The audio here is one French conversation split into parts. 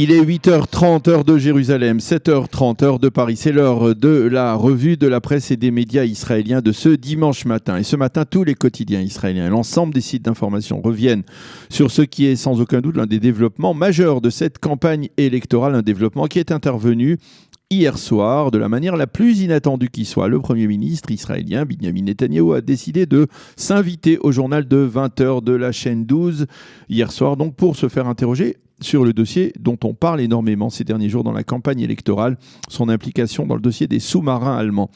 Il est 8h30, heure de Jérusalem, 7h30, heure de Paris. C'est l'heure de la revue de la presse et des médias israéliens de ce dimanche matin. Et ce matin, tous les quotidiens israéliens et l'ensemble des sites d'information reviennent sur ce qui est sans aucun doute l'un des développements majeurs de cette campagne électorale, un développement qui est intervenu hier soir, de la manière la plus inattendue qui soit. Le Premier ministre israélien, Benjamin Netanyahou, a décidé de s'inviter au journal de 20h de la chaîne 12 hier soir, donc pour se faire interroger sur le dossier dont on parle énormément ces derniers jours dans la campagne électorale, son implication dans le dossier des sous-marins allemands.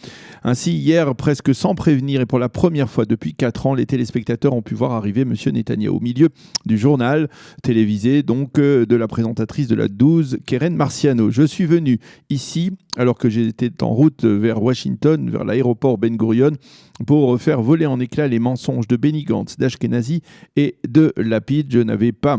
Ainsi, hier, presque sans prévenir et pour la première fois depuis 4 ans, les téléspectateurs ont pu voir arriver M. Netanyahou au milieu du journal télévisé, donc de la présentatrice de la 12, Keren Marciano. Je suis venu ici, alors que j'étais en route vers Washington, vers l'aéroport Ben Gurion, pour faire voler en éclats les mensonges de Benny Gantz, d'Ashkenazi et de Lapid. Je n'avais pas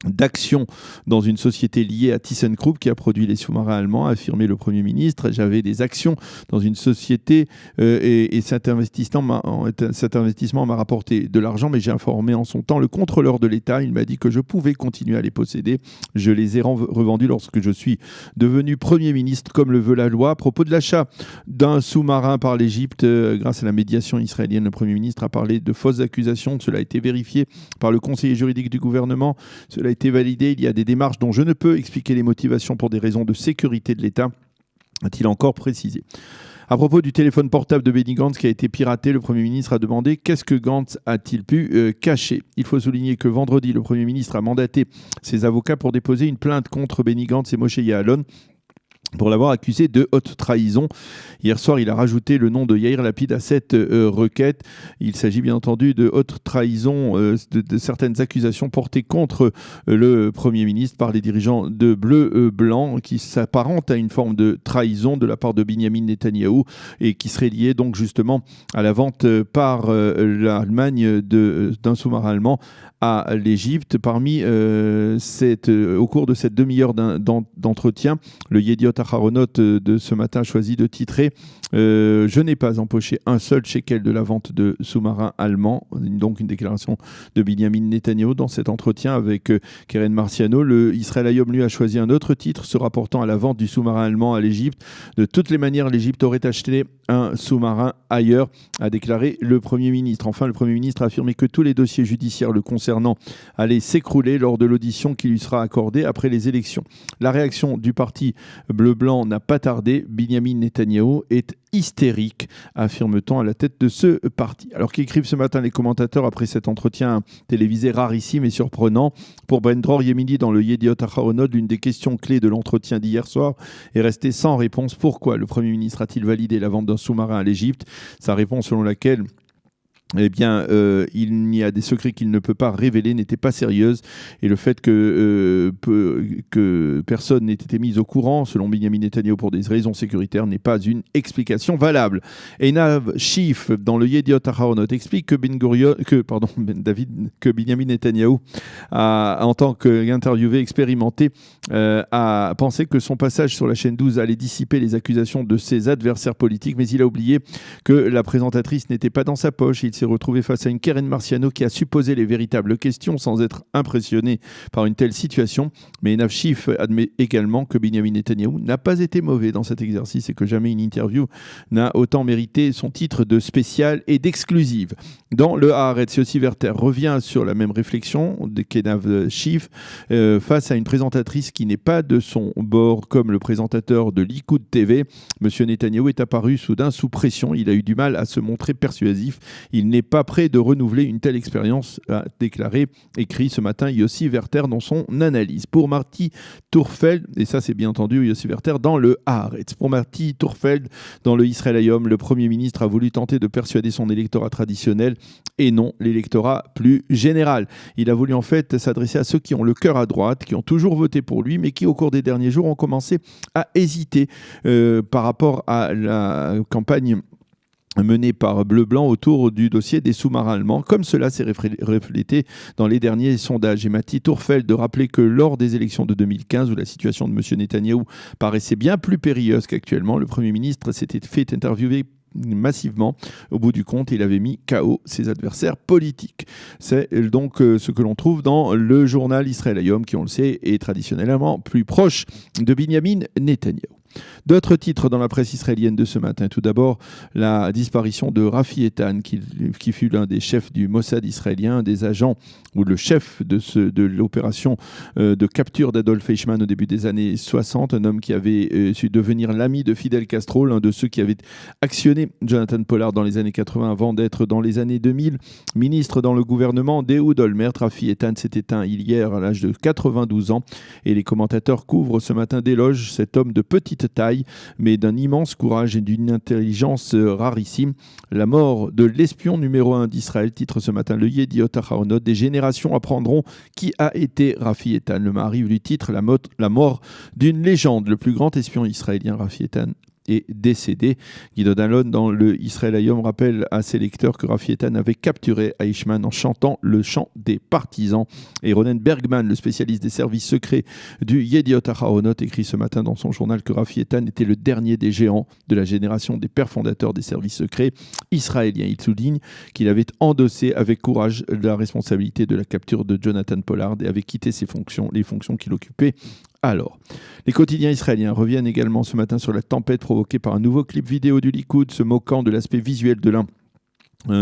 d'action dans une société liée à ThyssenKrupp qui a produit les sous-marins allemands, a affirmé le Premier ministre. J'avais des actions dans une société et cet investissement m'a rapporté de l'argent, mais j'ai informé en son temps le contrôleur de l'État. Il m'a dit que je pouvais continuer à les posséder. Je les ai revendus lorsque je suis devenu Premier ministre, comme le veut la loi. À propos de l'achat d'un sous-marin par l'Égypte, grâce à la médiation israélienne, le Premier ministre a parlé de fausses accusations. Cela a été vérifié par le conseiller juridique du gouvernement. Cela a été validé. Il y a des démarches dont je ne peux expliquer les motivations pour des raisons de sécurité de l'État, a-t-il encore précisé. À propos du téléphone portable de Benny Gantz qui a été piraté, le Premier ministre a demandé qu'est-ce que Gantz a-t-il pu cacher. Il faut souligner que vendredi, le Premier ministre a mandaté ses avocats pour déposer une plainte contre Benny Gantz et Moshe Ya'alon pour l'avoir accusé de haute trahison. Hier soir, il a rajouté le nom de Yair Lapid à cette requête. Il s'agit bien entendu de haute trahison, de certaines accusations portées contre le Premier ministre par les dirigeants de Bleu-Blanc qui s'apparentent à une forme de trahison de la part de Benjamin Netanyahou et qui serait liée donc justement à la vente par l'Allemagne d'un sous-marin allemand à l'Égypte. Au cours de cette demi-heure d'entretien, le Yediot Aharonot de ce matin a choisi de titrer je n'ai pas empoché un seul shekel de la vente de sous-marins allemands. Donc une déclaration de Benjamin Netanyahou dans cet entretien avec Keren Marciano. Le Israël Hayom, lui, a choisi un autre titre se rapportant à la vente du sous-marin allemand à l'Égypte. De toutes les manières, l'Égypte aurait acheté un sous-marin ailleurs, a déclaré le Premier ministre. Enfin, le Premier ministre a affirmé que tous les dossiers judiciaires le concernant allaient s'écrouler lors de l'audition qui lui sera accordée après les élections. La réaction du parti bleu-blanc n'a pas tardé. Benjamin Netanyahou est hystérique, affirme-t-on à la tête de ce parti. Alors qu'écrivent ce matin les commentateurs après cet entretien télévisé rarissime et surprenant. Pour Ben Dror Yemini dans le Yediot Aharonot, l'une des questions clés de l'entretien d'hier soir est restée sans réponse. Pourquoi le Premier ministre a-t-il validé la vente d'un sous-marin à l'Égypte? Sa réponse selon laquelle il y a des secrets qu'il ne peut pas révéler, n'était pas sérieuse. Et le fait que personne n'ait été mis au courant, selon Benjamin Netanyahou, pour des raisons sécuritaires, n'est pas une explication valable. Einav Shif, dans le Yediot Aharonot, explique que Benjamin Netanyahou, en tant qu'interviewé expérimenté, a pensé que son passage sur la chaîne 12 allait dissiper les accusations de ses adversaires politiques, mais il a oublié que la présentatrice n'était pas dans sa poche. Il s'est retrouvé face à une Keren Marciano qui a su poser les véritables questions sans être impressionné par une telle situation. Mais Nafshif admet également que Benjamin Netanyahou n'a pas été mauvais dans cet exercice et que jamais une interview n'a autant mérité son titre de spécial et d'exclusive. Dans le Haaretz, Yossi Werther revient sur la même réflexion de Kenav Shif face à une présentatrice qui n'est pas de son bord comme le présentateur de Likoud TV. Monsieur Netanyahou est apparu soudain sous pression. Il a eu du mal à se montrer persuasif. Il n'est pas prêt de renouveler une telle expérience, a écrit ce matin Yossi Werther dans son analyse. Pour Marty Turfeld, et ça c'est bien entendu Yossi Werther dans le Haaretz. Pour Marty Turfeld, dans le Israël Hayom, le Premier ministre a voulu tenter de persuader son électorat traditionnel et non l'électorat plus général. Il a voulu en fait s'adresser à ceux qui ont le cœur à droite, qui ont toujours voté pour lui, mais qui au cours des derniers jours ont commencé à hésiter par rapport à la campagne menée par Bleu-Blanc autour du dossier des sous-marins allemands, comme cela s'est reflété dans les derniers sondages. Et Mati Turfeld de rappeler que lors des élections de 2015, où la situation de M. Netanyahou paraissait bien plus périlleuse qu'actuellement, le Premier ministre s'était fait interviewer massivement. Au bout du compte, il avait mis KO ses adversaires politiques. C'est donc ce que l'on trouve dans le journal Israël Hayom, qui, on le sait, est traditionnellement plus proche de Binyamin Netanyahou. D'autres titres dans la presse israélienne de ce matin. Tout d'abord, la disparition de Rafi Eitan, qui fut l'un des chefs du Mossad israélien, des agents, ou le chef de l'opération de capture d'Adolf Eichmann au début des années 60, un homme qui avait su devenir l'ami de Fidel Castro, l'un de ceux qui avaient actionné Jonathan Pollard dans les années 80 avant d'être dans les années 2000 ministre dans le gouvernement d'Ehud Olmert. Rafi Eitan s'est éteint hier à l'âge de 92 ans et les commentateurs couvrent ce matin d'éloges cet homme de petite taille mais d'un immense courage et d'une intelligence rarissime. La mort de l'espion numéro 1 d'Israël, titre ce matin le Yediot Ahronoth. Des générations apprendront qui a été Rafi Eitan. Le Maariv lui titre la mort d'une légende. Le plus grand espion israélien, Rafi Eitan, est décédé. Guido Dallon, dans le Israël Hayom, rappelle à ses lecteurs que Rafi Eitan avait capturé Eichmann en chantant le chant des partisans. Et Ronen Bergman, le spécialiste des services secrets du Yediot Ahronoth, écrit ce matin dans son journal que Rafi Eitan était le dernier des géants de la génération des pères fondateurs des services secrets israéliens. Il souligne qu'il avait endossé avec courage la responsabilité de la capture de Jonathan Pollard et avait quitté les fonctions qu'il occupait. Alors, les quotidiens israéliens reviennent également ce matin sur la tempête provoquée par un nouveau clip vidéo du Likoud, se moquant de l'aspect visuel de l'un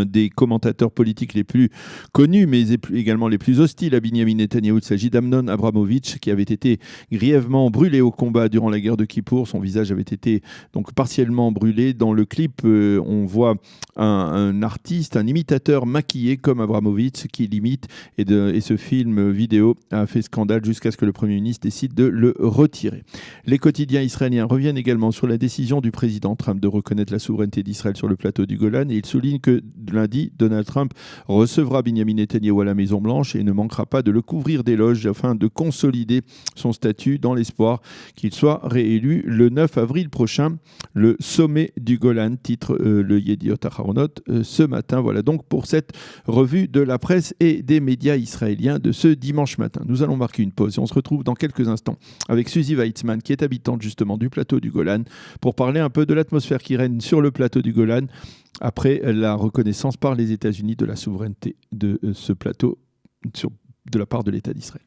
des commentateurs politiques les plus connus, mais également les plus hostiles à Binyamin Netanyahou. Il s'agit d'Amnon Abramovitch, qui avait été grièvement brûlé au combat durant la guerre de Kippour. Son visage avait été donc partiellement brûlé. Dans le clip, on voit un artiste, un imitateur maquillé comme Abramovitch qui l'imite, et ce film vidéo a fait scandale jusqu'à ce que le Premier ministre décide de le retirer. Les quotidiens israéliens reviennent également sur la décision du président Trump de reconnaître la souveraineté d'Israël sur le plateau du Golan, et il souligne que lundi, Donald Trump recevra Binyamin Netanyahou à la Maison-Blanche et ne manquera pas de le couvrir d'éloges afin de consolider son statut dans l'espoir qu'il soit réélu le 9 avril prochain. Le sommet du Golan, titre le Yediot Ahronoth ce matin. Voilà donc pour cette revue de la presse et des médias israéliens de ce dimanche matin. Nous allons marquer une pause et on se retrouve dans quelques instants avec Suzy Weitzman, qui est habitante justement du plateau du Golan, pour parler un peu de l'atmosphère qui règne sur le plateau du Golan après la reconnaissance par les États-Unis de la souveraineté de ce plateau de la part de l'État d'Israël.